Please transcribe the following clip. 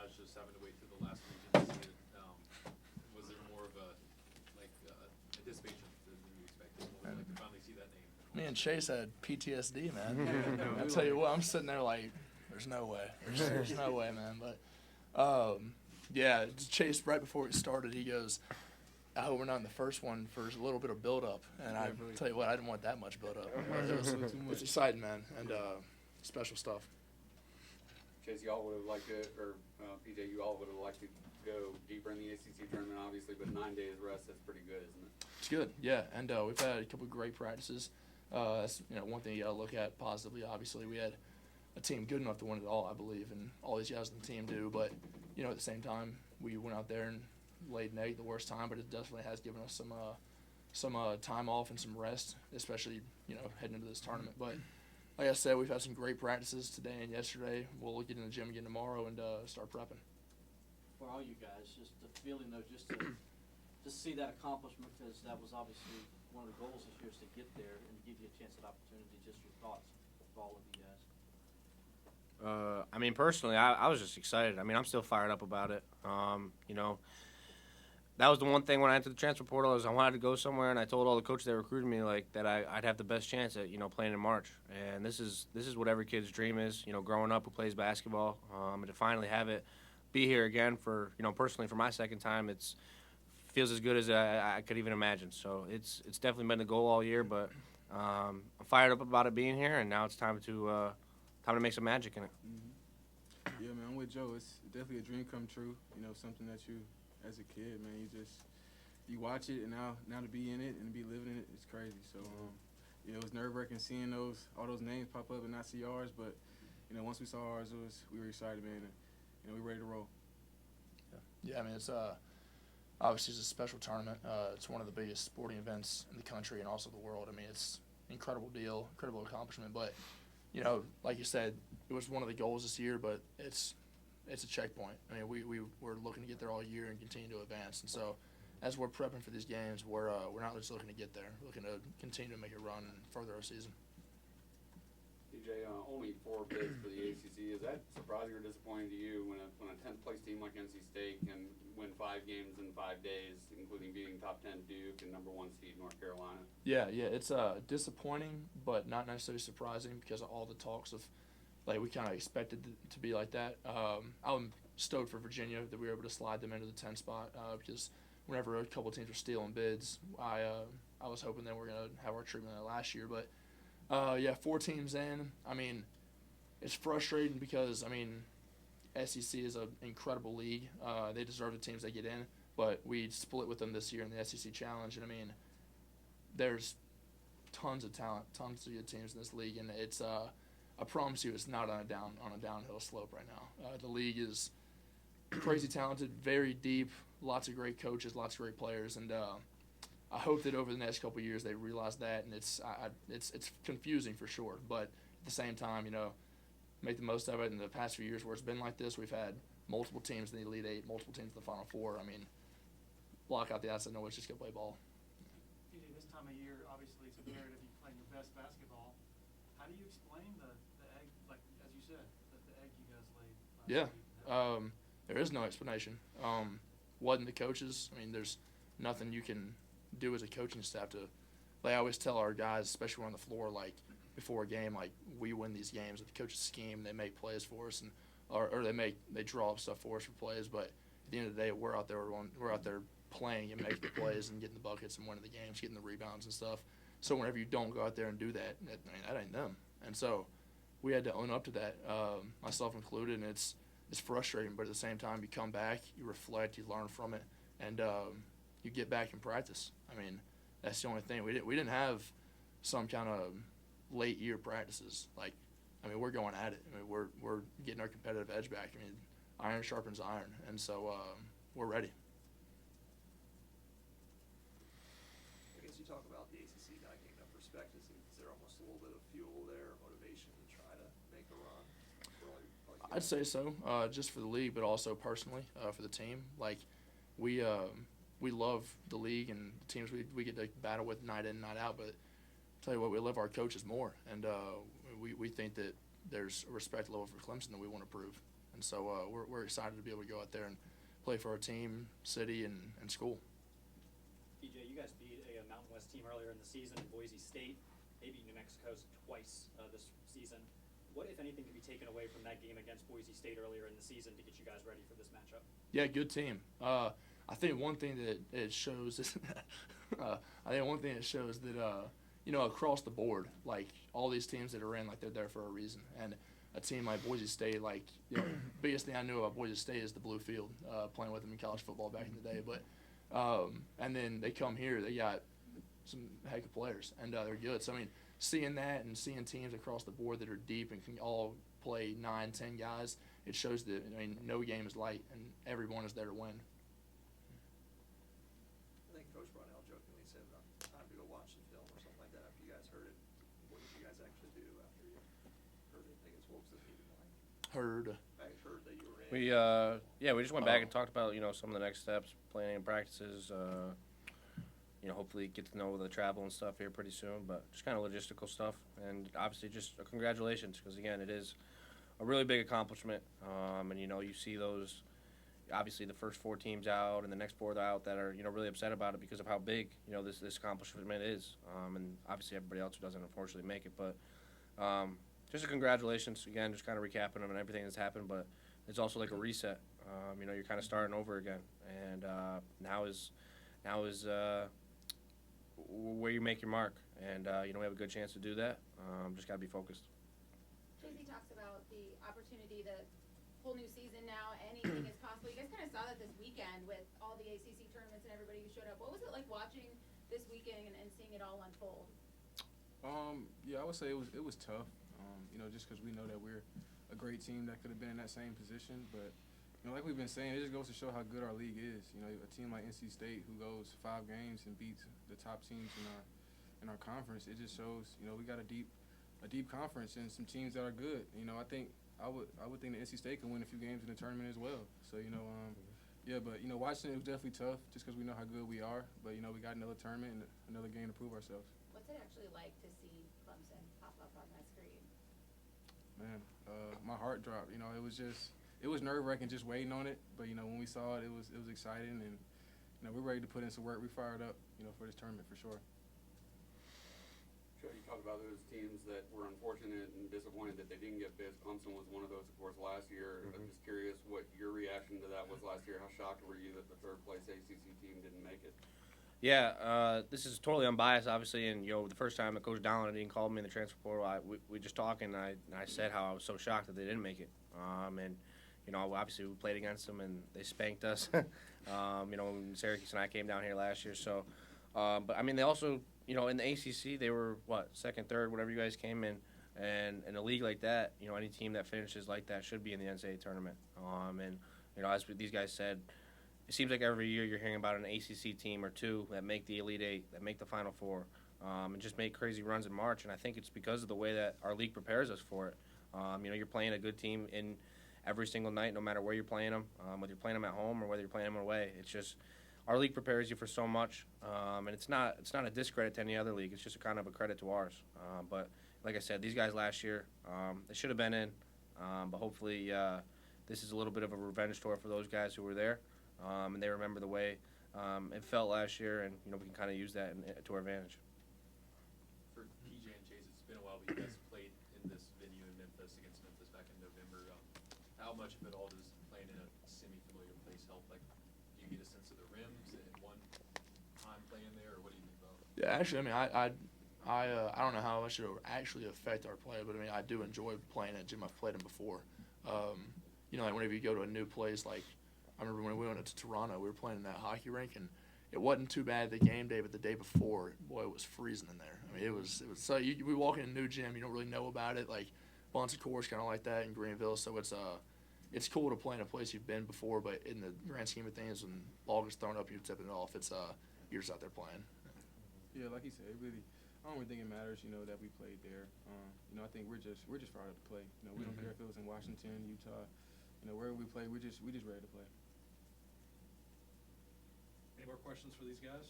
guys just having to wait through the last week to see it? Was there more of a anticipation than you expected? What was it like to finally see that name? Me and Chase had PTSD, man. I tell you what, I'm sitting there like, there's no way. There's no way, man. But, yeah, Chase, right before we started, he goes, I hope we're not in the first one for a little bit of build-up. And I tell you what, I didn't want that much build-up. It's exciting, man, and special stuff. Chase, y'all would have liked to, or PJ, you all would have liked to go deeper in the ACC tournament, obviously, but 9 days rest, that's pretty good, isn't it? It's good, yeah, and we've had a couple of great practices. That's one thing you got to look at positively. Obviously, we had a team good enough to win it all, I believe, and all these guys on the team do. But at the same time, we went out there and laid an egg the worst time, but it definitely has given us some time off and some rest, especially heading into this tournament. But like I said, we've had some great practices today and yesterday. We'll get in the gym again tomorrow and start prepping. For all you guys, just the feeling though, just to see that accomplishment, because that was obviously one of the goals this year is to get there and give you a chance at opportunity. Just your thoughts for all of you guys. Personally, I was just excited. I'm still fired up about it. That was the one thing when I entered the transfer portal is I wanted to go somewhere, and I told all the coaches that recruited me that I'd have the best chance at playing in March. And this is what every kid's dream is. Growing up who plays basketball, and to finally have it be here again for personally for my second time, feels as good as I could even imagine. So it's definitely been the goal all year, but I'm fired up about it being here, and now it's time to make some magic in it. Mm-hmm. Yeah, man, I'm with Joe. It's definitely a dream come true. Something that you, as a kid, man, you watch it, and now to be in it and to be living in it, it's crazy. So, it was nerve-wracking seeing all those names pop up and not see ours, but once we saw ours, we were excited, man, and we were ready to roll. Yeah, it's obviously it's a special tournament. It's one of the biggest sporting events in the country and also the world. It's an incredible deal, incredible accomplishment, but like you said, it was one of the goals this year, but it's a checkpoint. We're looking to get there all year and continue to advance. And so, as we're prepping for these games, we're not just looking to get there. We're looking to continue to make a run and further our season. DJ, only 4 bids for the ACC. Is that surprising or disappointing to you when a 10th place team like NC State can win 5 games in 5 days, including beating top 10 Duke and number 1 seed North Carolina? Yeah, it's disappointing, but not necessarily surprising because of all the talks of, we kind of expected it to be like that. I'm stoked for Virginia that we were able to slide them into the 10 spot because whenever a couple teams were stealing bids, I was hoping that we're going to have our treatment last year. But, 4 teams in. It's frustrating because, SEC is an incredible league. They deserve the teams that get in, but we split with them this year in the SEC Challenge. And, there's tons of talent, tons of good teams in this league, and it's I promise you it's not on a downhill slope right now. The league is crazy talented, very deep, lots of great coaches, lots of great players, and I hope that over the next couple of years they realize that, and it's confusing for sure, but at the same time, make the most of it. In the past few years where it's been like this, we've had multiple teams in the Elite Eight, multiple teams in the Final Four. Block out the outside, no one's just going to play ball. PJ, this time of year, obviously it's imperative you play your best basketball. How do you explain the egg, like as you said, the egg you guys laid last week? There is no explanation. Wasn't the coaches. There's nothing you can do as a coaching staff to. I always tell our guys, especially when on the floor, before a game, we win these games. If the coaches scheme, they make plays for us, and or they draw up stuff for us for plays. But at the end of the day, we're out there playing and making the plays and getting the buckets and winning the games, getting the rebounds and stuff. So whenever you don't go out there and do that, that ain't them. And so we had to own up to that, myself included, and it's frustrating. But at the same time, you come back, you reflect, you learn from it, and you get back in practice. That's the only thing. We didn't have some kind of late year practices. We're going at it. We're getting our competitive edge back. Iron sharpens iron, and so we're ready. I guess you talk about the ACC not getting enough respect. Is there almost a little bit of fuel there, motivation to try to make a run? I'd say so, just for the league, but also personally for the team. We love the league and the teams we get to battle with night in, night out. But I'll tell you what, we love our coaches more, and we think that there's a respect level for Clemson that we want to prove. And so we're excited to be able to go out there and play for our team, city, and school. PJ, you guys beat a Mountain West team earlier in the season, Boise State. They beat New Mexico twice this season. What, if anything, can be taken away from that game against Boise State earlier in the season to get you guys ready for this matchup? Yeah, good team. I think one thing that it shows is that across the board, like all these teams that are in, like they're there for a reason. And a team like Boise State, like biggest thing I knew about Boise State is the blue field. Playing with them in college football back in the day, but and then they come here, they got some heck of players, and they're good. So I mean, seeing that and seeing teams across the board that are deep and can all play 9, 10 guys, it shows that no game is light, and everyone is there to win. I think Coach Brunell jokingly said time to go watch some film or something like that after you guys heard it. What did you guys actually do after you heard it? I guess what was the meeting like? Heard. I heard that you were in. We just went back and talked about some of the next steps, planning and practices. Hopefully get to know the travel and stuff here pretty soon, but just kind of logistical stuff. And obviously just congratulations, because again, it is a really big accomplishment. And you see those, obviously the first 4 teams out and the next 4 out that are really upset about it because of how big this accomplishment is. And obviously everybody else who doesn't unfortunately make it, but just a congratulations again, just kind of recapping them and everything that's happened. But it's also like a reset. You're kind of starting over again, and now is where you make your mark, and we have a good chance to do that. Just got to be focused. Casey talks about the opportunity, the whole new season now, anything is possible. You guys kind of saw that this weekend with all the ACC tournaments and everybody who showed up. What was it like watching this weekend and seeing it all unfold? Yeah, I would say it was tough, just because we know that we're a great team that could have been in that same position, but like we've been saying, it just goes to show how good our league is. A team like NC State who goes 5 games and beats the top teams in our conference, it just shows we got a deep conference and some teams that are good. I would think that NC State can win a few games in the tournament as well. So yeah, but watching it was definitely tough just because we know how good we are. But we got another tournament and another game to prove ourselves. What's it actually like to see Clemson pop up on that screen? Man, my heart dropped. It was nerve-wracking just waiting on it, but when we saw it, it was exciting, and we're ready to put in some work. We fired up, for this tournament for sure. Joe, you talked about those teams that were unfortunate and disappointed that they didn't get bids. Clemson was one of those, of course, last year. I'm just curious what your reaction to that was last year. How shocked were you that the third-place ACC team didn't make it? Yeah, this is totally unbiased, obviously, and the first time that Coach Dowling didn't call me in the transfer portal, we just talking, and I said how I was so shocked that they didn't make it, and obviously we played against them and they spanked us. When Syracuse and I came down here last year. So, but I mean, they also, in the ACC, they were second, third, whatever you guys came in, and in a league like that, any team that finishes like that should be in the NCAA tournament. And as these guys said, it seems like every year you're hearing about an ACC team or 2 that make the Elite 8, that make the Final Four, and just make crazy runs in March. And I think it's because of the way that our league prepares us for it. You're playing a good team in every single night, no matter where you're playing them, whether you're playing them at home or whether you're playing them away. It's just our league prepares you for so much, and it's not a discredit to any other league. It's just a kind of a credit to ours. But like I said, these guys last year, they should have been in, but hopefully this is a little bit of a revenge tour for those guys who were there, and they remember the way it felt last year, and we can kind of use that to our advantage. For PJ and Chase, it's been a while, but you guys played in this venue in Memphis against Memphis back in November. How much of it all does playing in a semi-familiar place help? Like, do you get a sense of the rims at one time playing there, or what do you think about it? Yeah, actually, I mean, I don't know how much it will actually affect our play, but I mean, I do enjoy playing at gym. I've played them before. Like whenever you go to a new place, like I remember when we went to Toronto, we were playing in that hockey rink, and it wasn't too bad the game day, but the day before, boy, it was freezing in there. I mean, it was so we walk in a new gym, you don't really know about it, like Bonds of course, kind of like that in Greenville, so it's cool to play in a place you've been before, but in the grand scheme of things, when ball gets thrown up, you're tipping it off. You're just out there playing. Yeah, like you said, I don't really think it matters, that we played there. I think we're just fired up to play. We don't care if it was in Washington, Utah, wherever we play, we're just ready to play. Any more questions for these guys?